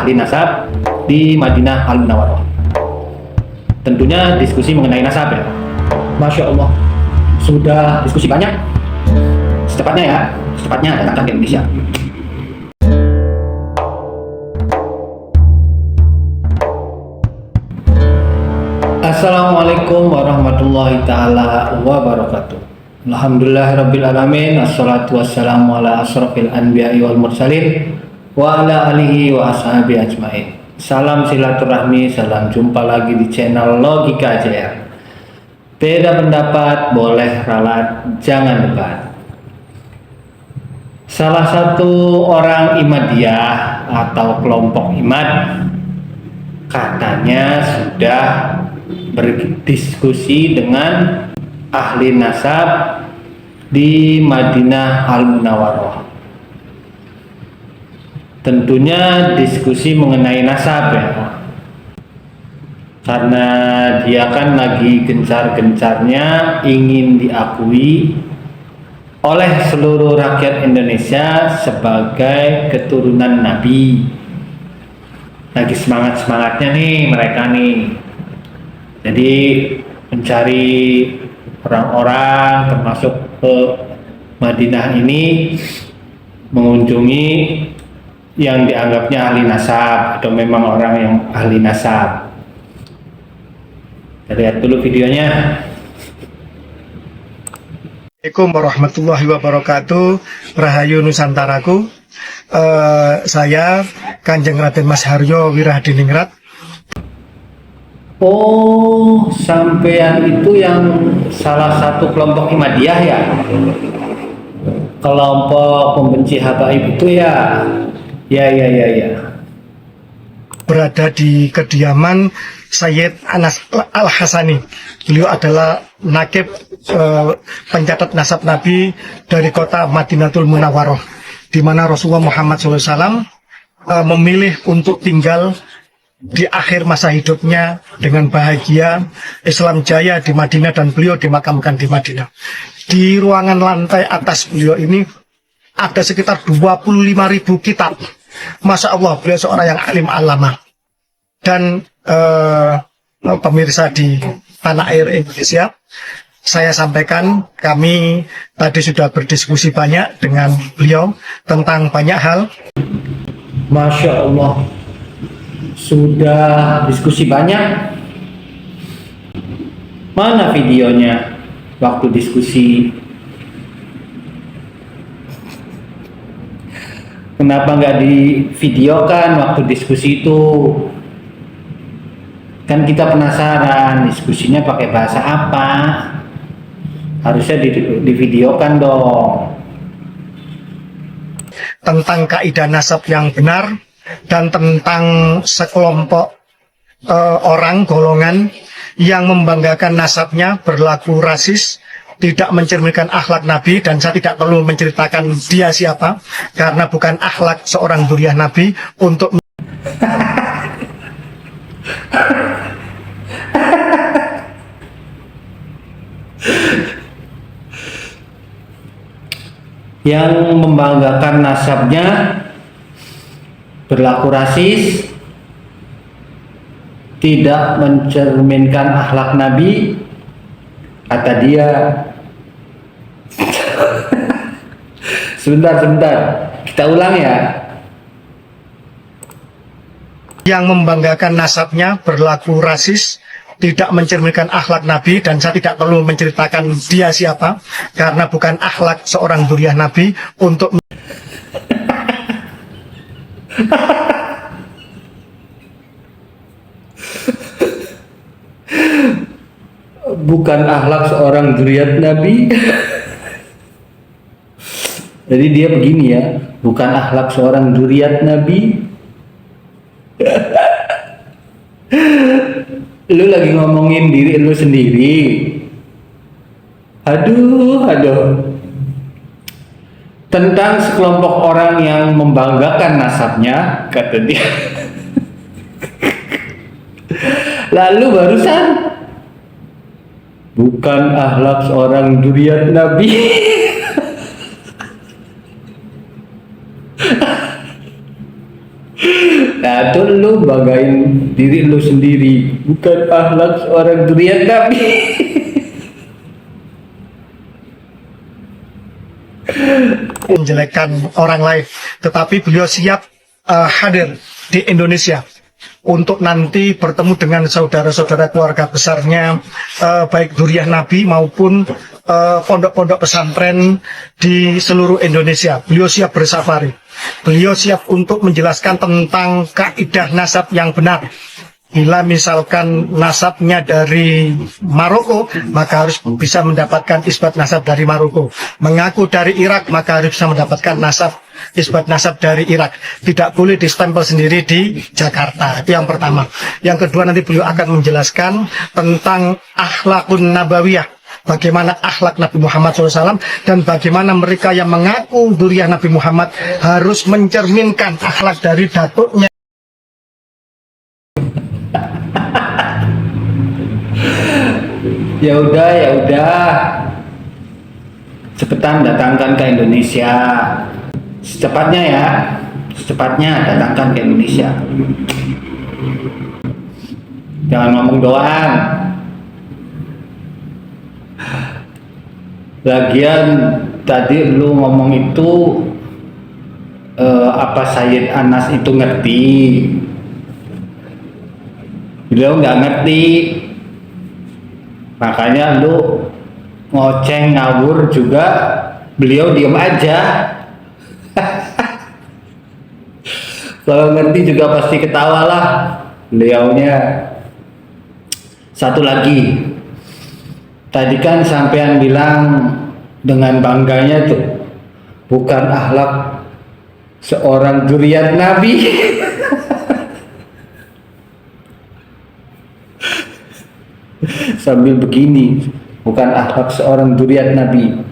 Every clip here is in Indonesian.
ahli nasab di Madinah Al-Munawwarah. Tentunya diskusi mengenai nasab ya. Masya Allah, sudah diskusi banyak. Secepatnya datang ke Indonesia. Assalamualaikum warahmatullahi ta'ala wabarakatuh. Alhamdulillahirabbil alamin, assalatu wassalamu ala asrofil anbiya'i wal mursalin wa ala alihi wa ashabi ajmain. Salam silaturahmi, salam jumpa lagi di channel Logika JR. Beda pendapat boleh ralat, jangan debat. Salah satu orang Imadiyah atau kelompok Imad katanya sudah berdiskusi dengan ahli nasab di Madinah Al-Munawwarah. Tentunya diskusi mengenai nasab ya, karena dia kan lagi gencar-gencarnya ingin diakui oleh seluruh rakyat Indonesia sebagai keturunan Nabi. Lagi semangat-semangatnya nih mereka nih. Jadi mencari orang-orang termasuk ke Madinah ini, mengunjungi yang dianggapnya ahli nasab atau memang orang yang ahli nasab. Kita lihat dulu videonya. Assalamualaikum warahmatullahi wabarakatuh. Rahayu Nusantaraku. Saya Kanjeng Raden Mas Haryo Wirahadiningrat. Oh, sampean itu yang salah satu kelompok Imadiyah ya? Kelompok pembenci habaib itu ya? Ya. Berada di kediaman Sayyid Anas Al-Hasani. Beliau adalah nakib pencatat nasab Nabi dari kota Madinatul Munawwarah, di mana Rasulullah Muhammad SAW memilih untuk tinggal di akhir masa hidupnya dengan bahagia, Islam jaya di Madinah, dan beliau dimakamkan di Madinah. Di ruangan lantai atas beliau ini ada sekitar 25.000 kitab. Masya Allah, beliau seorang yang alim alama. Dan pemirsa di tanah air Indonesia, saya sampaikan kami tadi sudah berdiskusi banyak dengan beliau tentang banyak hal. Masya Allah, sudah diskusi banyak. Mana videonya waktu diskusi? Kenapa nggak divideokan waktu diskusi itu? Kan kita penasaran diskusinya pakai bahasa apa. Harusnya divideokan dong. Tentang kaidah nasab yang benar dan tentang sekelompok orang golongan yang membanggakan nasabnya, berlaku rasis, tidak mencerminkan akhlak Nabi, dan saya tidak perlu menceritakan dia siapa karena bukan akhlak seorang dzurriyyah Nabi untuk yang membanggakan nasabnya, berlaku rasis, tidak mencerminkan akhlak Nabi, kata dia. Sebentar, kita ulang ya. yang membanggakan nasabnya, berlaku rasis, tidak mencerminkan akhlak Nabi, dan saya tidak perlu menceritakan dia siapa karena bukan akhlak seorang dzurriyyah Nabi untuk bukan akhlak seorang dzurriyyah Nabi. Jadi dia begini ya, bukan akhlak seorang dzurriyyah Nabi. Lu lagi ngomongin diri lu sendiri. Aduh. Tentang sekelompok orang yang membanggakan nasabnya, kata dia. Lalu barusan, bukan akhlak seorang dzurriyyah Nabi. Nah, itu lu bagain diri lu sendiri, bukan akhlak seorang zuriat Nabi. Menjelekkan orang lain, tetapi beliau siap hadir di Indonesia untuk nanti bertemu dengan saudara-saudara keluarga besarnya, baik Dzurriyyah Nabi maupun pondok-pondok pesantren di seluruh Indonesia. Beliau siap bersafari, beliau siap untuk menjelaskan tentang kaidah nasab yang benar. Bila misalkan nasabnya dari Maroko, maka harus bisa mendapatkan isbat nasab dari Maroko. Mengaku dari Irak, maka harus bisa mendapatkan isbat nasab dari Irak. Tidak boleh distempel sendiri di Jakarta. Itu yang pertama. Yang kedua, nanti beliau akan menjelaskan tentang akhlakun nabawiyah. Bagaimana akhlak Nabi Muhammad SAW dan bagaimana mereka yang mengaku dzurriyyah Nabi Muhammad harus mencerminkan akhlak dari datuknya. Ya udah, cepetan datangkan ke Indonesia, secepatnya datangkan ke Indonesia. Jangan ngomong doang. Lagian tadi lu ngomong itu apa Sayyid Anas itu ngerti? Beliau nggak ngerti. Makanya lu ngoceng ngawur juga, beliau diem aja. Kalau ngerti juga pasti ketawa lah beliaunya. Satu lagi, tadi kan sampean bilang dengan bangganya tuh, bukan akhlak seorang dzurriyyah Nabi. Sambil begini, bukan akhlak seorang dzurriyyah Nabi.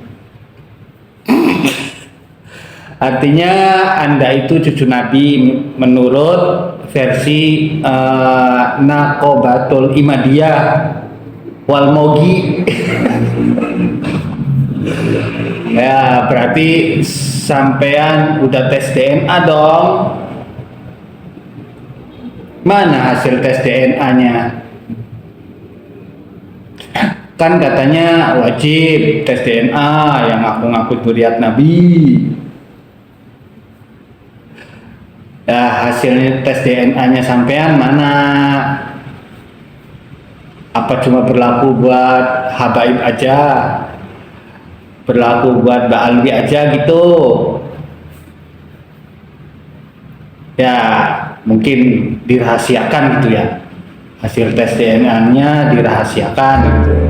Artinya Anda itu cucu Nabi menurut versi Naqobatul Imadiyah wal Mogi. Ya, berarti sampean udah tes DNA dong. Mana hasil tes DNA-nya? Kan katanya wajib tes DNA yang ngaku-ngaku dzurriyyah Nabi. Ya, hasilnya tes DNA-nya sampean mana? Apa cuma berlaku buat habaib aja? Berlaku buat Ba'alwi aja gitu? Ya, mungkin dirahasiakan gitu ya. Hasil tes DNA-nya dirahasiakan gitu.